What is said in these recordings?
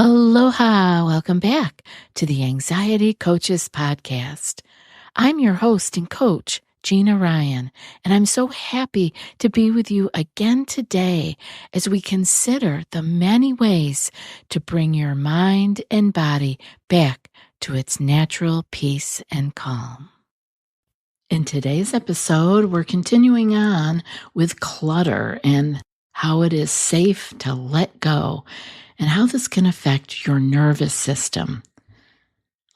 Aloha! Welcome back to the Anxiety Coaches Podcast. I'm your host and coach, Gina Ryan, and I'm so happy to be with you again today as we consider the many ways to bring your mind and body back to its natural peace and calm. In today's episode, we're continuing on with clutter and how it is safe to let go and how this can affect your nervous system.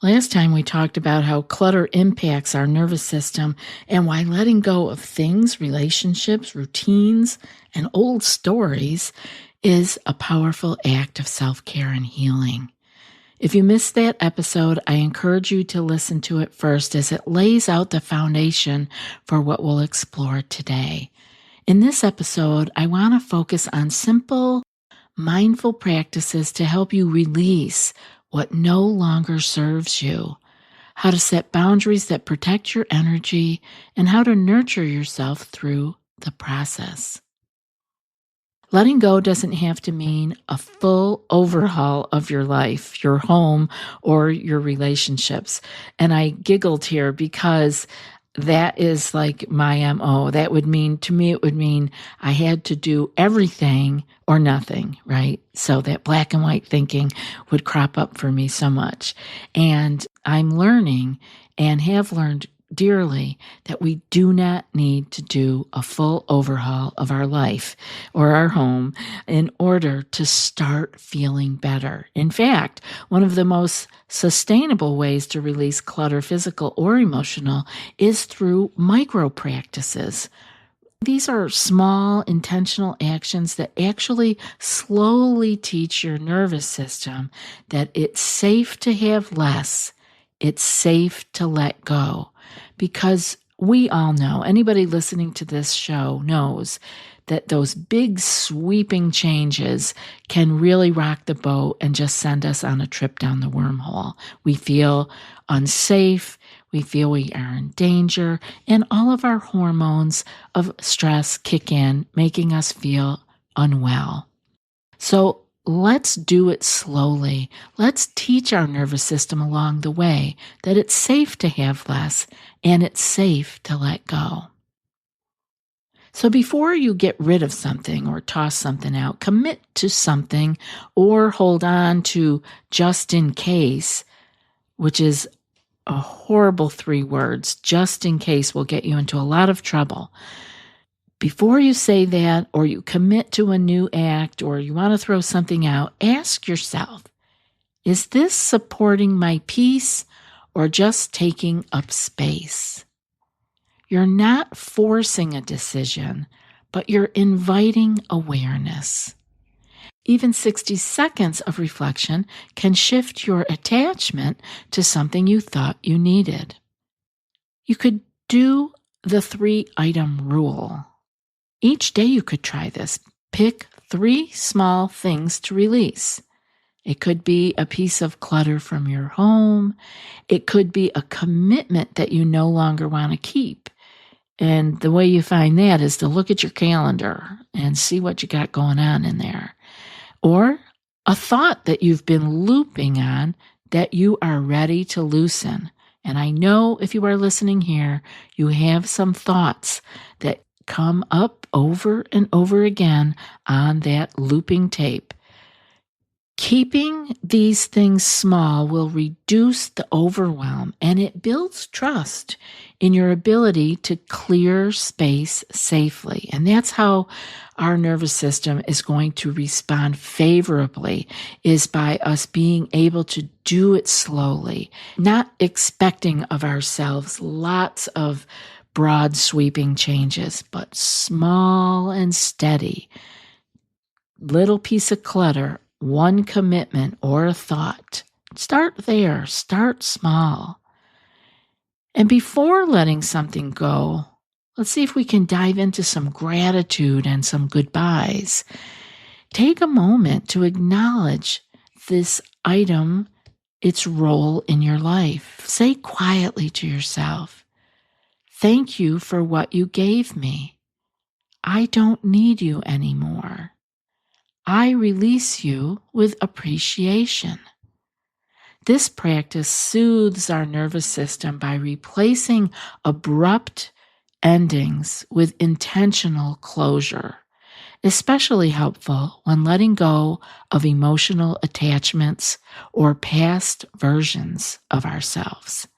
Last time we talked about how clutter impacts our nervous system and why letting go of things, relationships, routines, and old stories is a powerful act of self-care and healing. If you missed that episode, I encourage you to listen to it first as it lays out the foundation for what we'll explore today. In this episode, I want to focus on simple, mindful practices to help you release what no longer serves you, how to set boundaries that protect your energy, and how to nurture yourself through the process. Letting go doesn't have to mean a full overhaul of your life, your home, or your relationships. And I giggled here because that is like my MO. That would mean, to me, it would mean I had to do everything or nothing, right? So that black and white thinking would crop up for me so much. And I'm learning and have learned dearly that we do not need to do a full overhaul of our life or our home in order to start feeling better. In fact, one of the most sustainable ways to release clutter, physical or emotional, is through micro practices. These are small, intentional actions that actually slowly teach your nervous system that it's safe to have less. It's safe to let go. Because we all know, anybody listening to this show knows that those big sweeping changes can really rock the boat and just send us on a trip down the wormhole. We feel unsafe, we feel we are in danger, and all of our hormones of stress kick in, making us feel unwell. So let's do it slowly. Let's teach our nervous system along the way that it's safe to have less and it's safe to let go. So before you get rid of something or toss something out, commit to something or hold on to just in case, which is a horrible 3 words. Just in case will get you into a lot of trouble. Before you say that, or you commit to a new act, or you want to throw something out, ask yourself, is this supporting my peace or just taking up space? You're not forcing a decision, but you're inviting awareness. Even 60 seconds of reflection can shift your attachment to something you thought you needed. You could do the 3-item rule. Each day you could try this. Pick 3 small things to release. It could be a piece of clutter from your home. It could be a commitment that you no longer want to keep. And the way you find that is to look at your calendar and see what you got going on in there. Or a thought that you've been looping on that you are ready to loosen. And I know if you are listening here, you have some thoughts that come up over and over again on that looping tape. Keeping these things small will reduce the overwhelm, and it builds trust in your ability to clear space safely. And that's how our nervous system is going to respond favorably, is by us being able to do it slowly, not expecting of ourselves lots of broad sweeping changes, but small and steady. Little piece of clutter, one commitment or a thought. Start there. Start small. And before letting something go, let's see if we can dive into some gratitude and some goodbyes. Take a moment to acknowledge this item, its role in your life. Say quietly to yourself, "Thank you for what you gave me. I don't need you anymore. I release you with appreciation. This practice soothes our nervous system by replacing abrupt endings with intentional closure, especially helpful when letting go of emotional attachments or past versions of ourselves.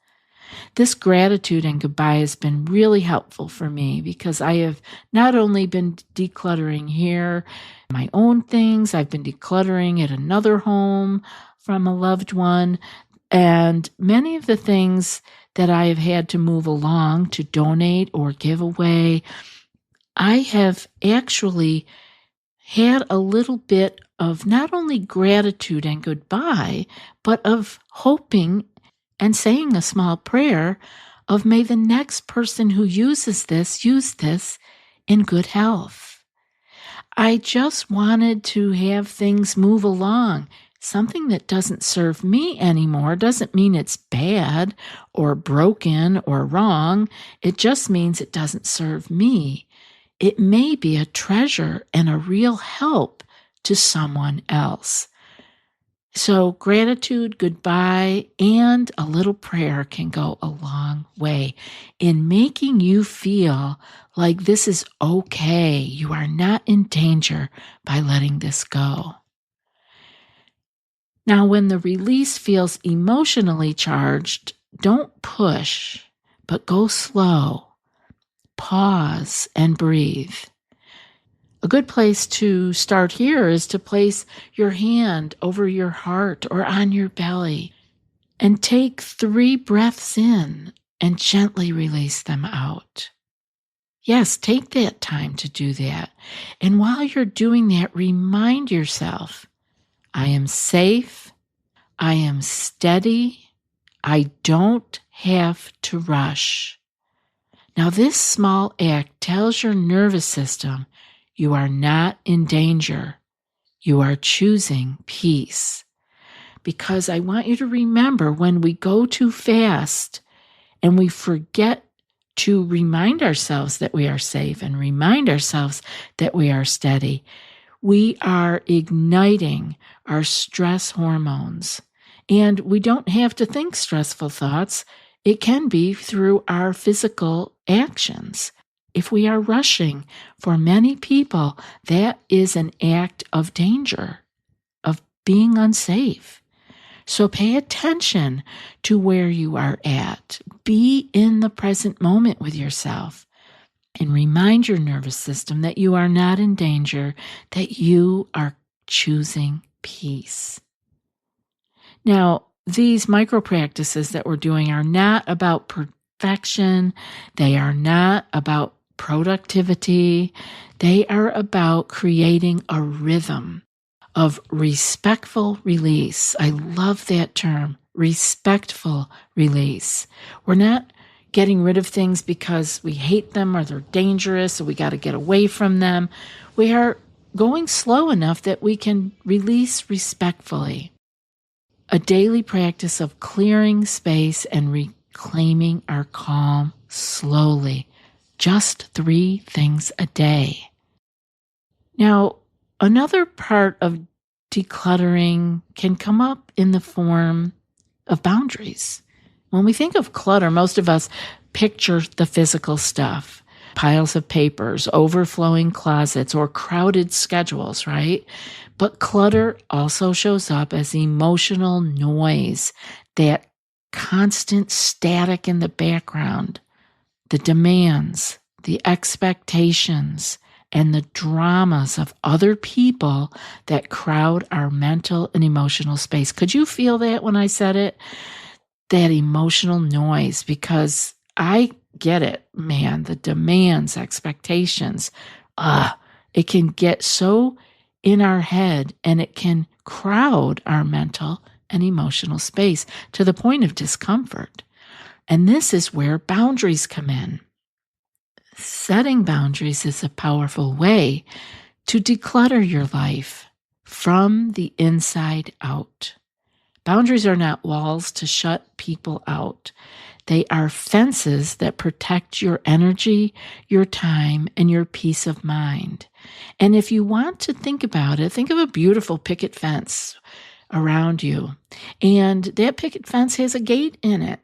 This gratitude and goodbye has been really helpful for me because I have not only been decluttering here, my own things, I've been decluttering at another home from a loved one, and many of the things that I have had to move along to donate or give away, I have actually had a little bit of not only gratitude and goodbye, but of hoping and saying a small prayer of may the next person who uses this use this in good health. I just wanted to have things move along. Something that doesn't serve me anymore doesn't mean it's bad or broken or wrong. It just means it doesn't serve me. It may be a treasure and a real help to someone else. So gratitude, goodbye, and a little prayer can go a long way in making you feel like this is okay. You are not in danger by letting this go. Now, when the release feels emotionally charged, don't push, but go slow. Pause and breathe. A good place to start here is to place your hand over your heart or on your belly and take 3 breaths in and gently release them out. Yes, take that time to do that. And while you're doing that, remind yourself, I am safe, I am steady, I don't have to rush. Now, this small act tells your nervous system you are not in danger. You are choosing peace. Because I want you to remember when we go too fast and we forget to remind ourselves that we are safe and remind ourselves that we are steady, we are igniting our stress hormones. And we don't have to think stressful thoughts. It can be through our physical actions. If we are rushing, for many people, that is an act of danger, of being unsafe. So pay attention to where you are at. Be in the present moment with yourself and remind your nervous system that you are not in danger, that you are choosing peace. Now, these micro practices that we're doing are not about perfection. They are not about productivity. They are about creating a rhythm of respectful release. I love that term, respectful release. We're not getting rid of things because we hate them or they're dangerous or we got to get away from them. We are going slow enough that we can release respectfully. A daily practice of clearing space and reclaiming our calm slowly. Just 3 things a day. Now, another part of decluttering can come up in the form of boundaries. When we think of clutter, most of us picture the physical stuff, piles of papers, overflowing closets, or crowded schedules, right? But clutter also shows up as emotional noise, that constant static in the background, the demands, the expectations, and the dramas of other people that crowd our mental and emotional space. Could you feel that when I said it? That emotional noise, because I get it, man, the demands, expectations, it can get so in our head and it can crowd our mental and emotional space to the point of discomfort. And this is where boundaries come in. Setting boundaries is a powerful way to declutter your life from the inside out. Boundaries are not walls to shut people out. They are fences that protect your energy, your time, and your peace of mind. And if you want to think about it, think of a beautiful picket fence around you. And that picket fence has a gate in it.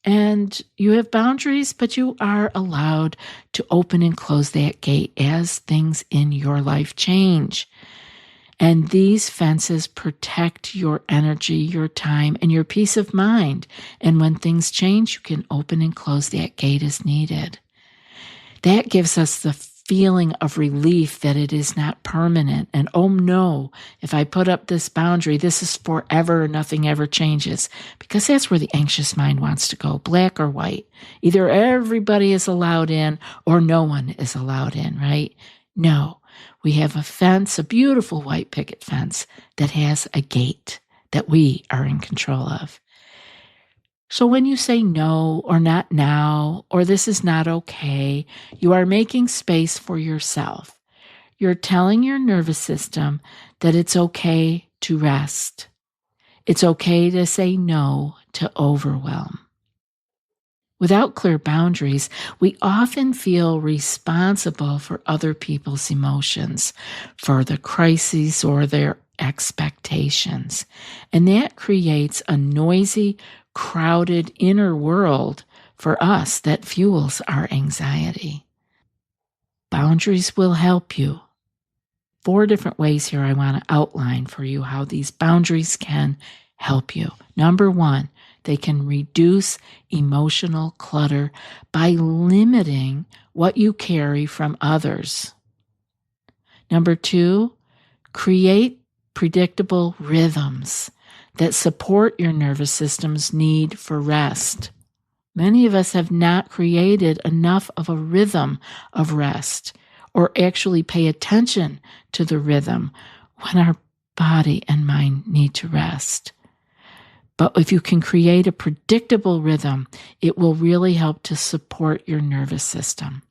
And you have boundaries, but you are allowed to open and close that gate as things in your life change. And these fences protect your energy, your time, and your peace of mind. And when things change, you can open and close that gate as needed. That gives us the feeling of relief that it is not permanent. And oh no, if I put up this boundary, this is forever, nothing ever changes. Because that's where the anxious mind wants to go, black or white. Either everybody is allowed in or no one is allowed in, right? No. We have a fence, a beautiful white picket fence that has a gate that we are in control of. So when you say no or not now or this is not okay, you are making space for yourself. You're telling your nervous system that it's okay to rest. It's okay to say no to overwhelm. Without clear boundaries, we often feel responsible for other people's emotions, for the crises or their expectations. And that creates a noisy, crowded inner world for us that fuels our anxiety. Boundaries will help you. 4 different ways here I want to outline for you how these boundaries can help you. Number 1, they can reduce emotional clutter by limiting what you carry from others. Number 2, create predictable rhythms that support your nervous system's need for rest. Many of us have not created enough of a rhythm of rest or actually pay attention to the rhythm when our body and mind need to rest. But if you can create a predictable rhythm, it will really help to support your nervous system.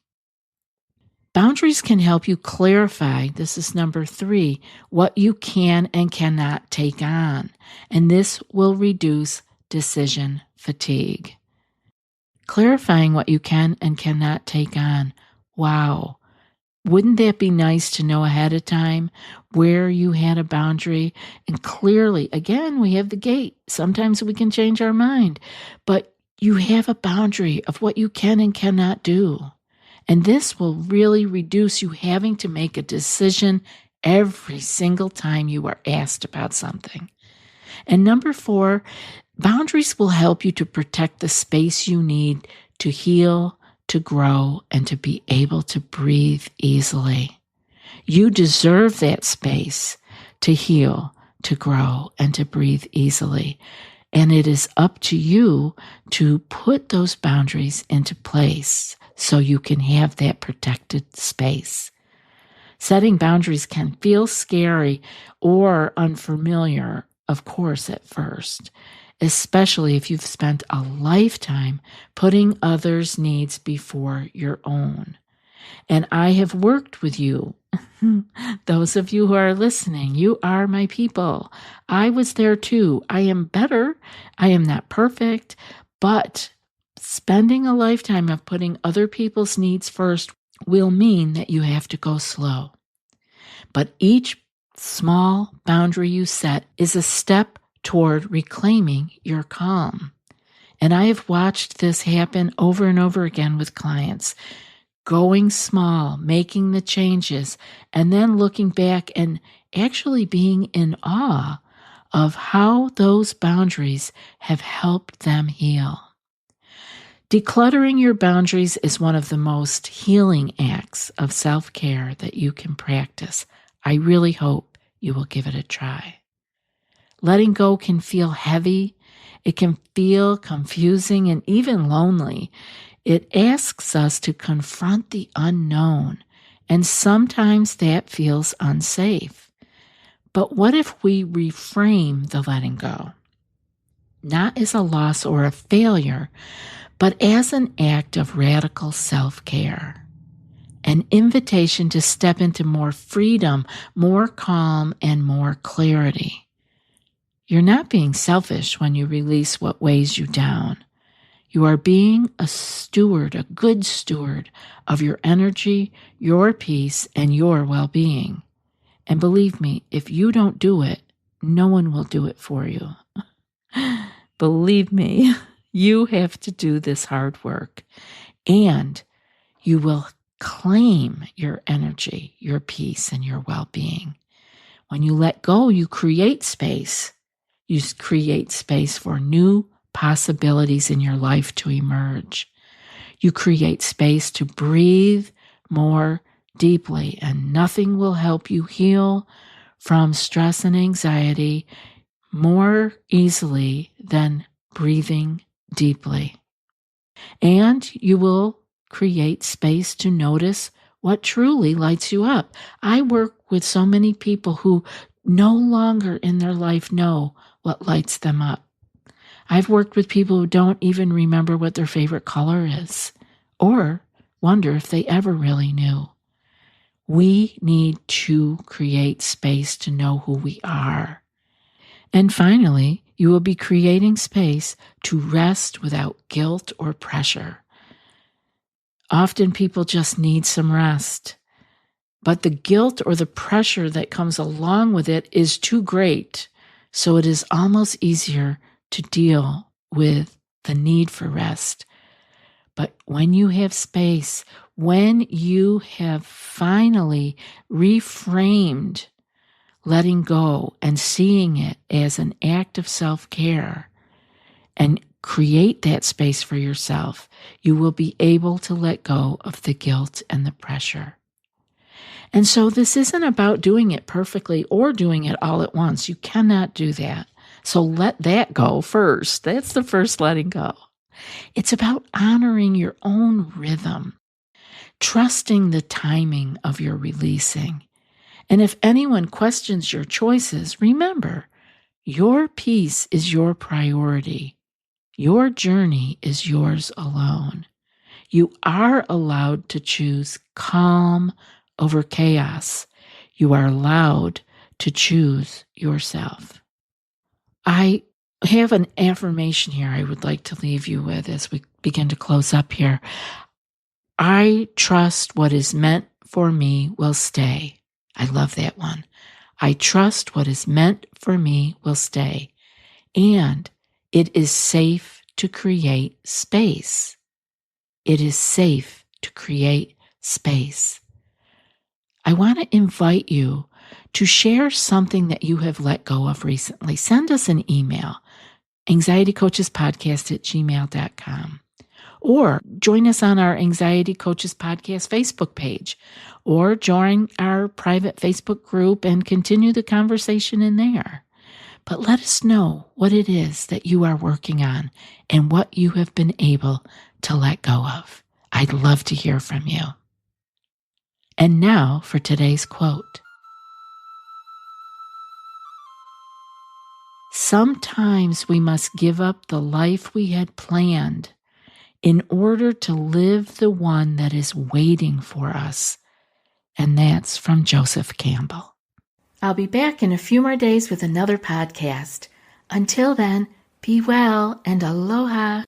Boundaries can help you clarify, this is number 3, what you can and cannot take on. And this will reduce decision fatigue. Clarifying what you can and cannot take on. Wow. Wouldn't that be nice to know ahead of time where you had a boundary? And clearly, again, we have the gate. Sometimes we can change our mind, but you have a boundary of what you can and cannot do. And this will really reduce you having to make a decision every single time you are asked about something. And number 4, boundaries will help you to protect the space you need to heal, to grow, and to be able to breathe easily. You deserve that space to heal, to grow, and to breathe easily. And it is up to you to put those boundaries into place so you can have that protected space. Setting boundaries can feel scary or unfamiliar, of course, at first, especially if you've spent a lifetime putting others' needs before your own. And I have worked with you. Those of you who are listening, you are my people. I was there too. I am better. I am not perfect, but spending a lifetime of putting other people's needs first will mean that you have to go slow. But each small boundary you set is a step toward reclaiming your calm. And I have watched this happen over and over again with clients. Going small, making the changes, and then looking back and actually being in awe of how those boundaries have helped them heal. Decluttering your boundaries is one of the most healing acts of self-care that you can practice. I really hope you will give it a try. Letting go can feel heavy. It can feel confusing and even lonely. It asks us to confront the unknown, and sometimes that feels unsafe. But what if we reframe the letting go? Not as a loss or a failure, but as an act of radical self-care. An invitation to step into more freedom, more calm, and more clarity. You're not being selfish when you release what weighs you down. You are being a steward, a good steward of your energy, your peace, and your well-being. And believe me, if you don't do it, no one will do it for you. Believe me, you have to do this hard work. And you will claim your energy, your peace, and your well-being. When you let go, you create space. You create space for new possibilities in your life to emerge. You create space to breathe more deeply, and nothing will help you heal from stress and anxiety more easily than breathing deeply. And you will create space to notice what truly lights you up. I work with so many people who no longer in their life know what lights them up. I've worked with people who don't even remember what their favorite color is, or wonder if they ever really knew. We need to create space to know who we are. And finally, you will be creating space to rest without guilt or pressure. Often people just need some rest, but the guilt or the pressure that comes along with it is too great. So it is almost easier to deal with the need for rest. But when you have space, when you have finally reframed letting go and seeing it as an act of self-care and create that space for yourself, you will be able to let go of the guilt and the pressure. And so this isn't about doing it perfectly or doing it all at once. You cannot do that. So let that go first. That's the first letting go. It's about honoring your own rhythm, trusting the timing of your releasing. And if anyone questions your choices, remember, your peace is your priority. Your journey is yours alone. You are allowed to choose calm over chaos. You are allowed to choose yourself. I have an affirmation here I would like to leave you with as we begin to close up here. I trust what is meant for me will stay. I love that one. I trust what is meant for me will stay. And it is safe to create space. It is safe to create space. I want to invite you to share something that you have let go of recently. Send us an email, anxietycoachespodcast@gmail.com. Or join us on our Anxiety Coaches Podcast Facebook page, or join our private Facebook group and continue the conversation in there. But let us know what it is that you are working on and what you have been able to let go of. I'd love to hear from you. And now for today's quote. Sometimes we must give up the life we had planned in order to live the one that is waiting for us. And that's from Joseph Campbell. I'll be back in a few more days with another podcast. Until then, be well and aloha.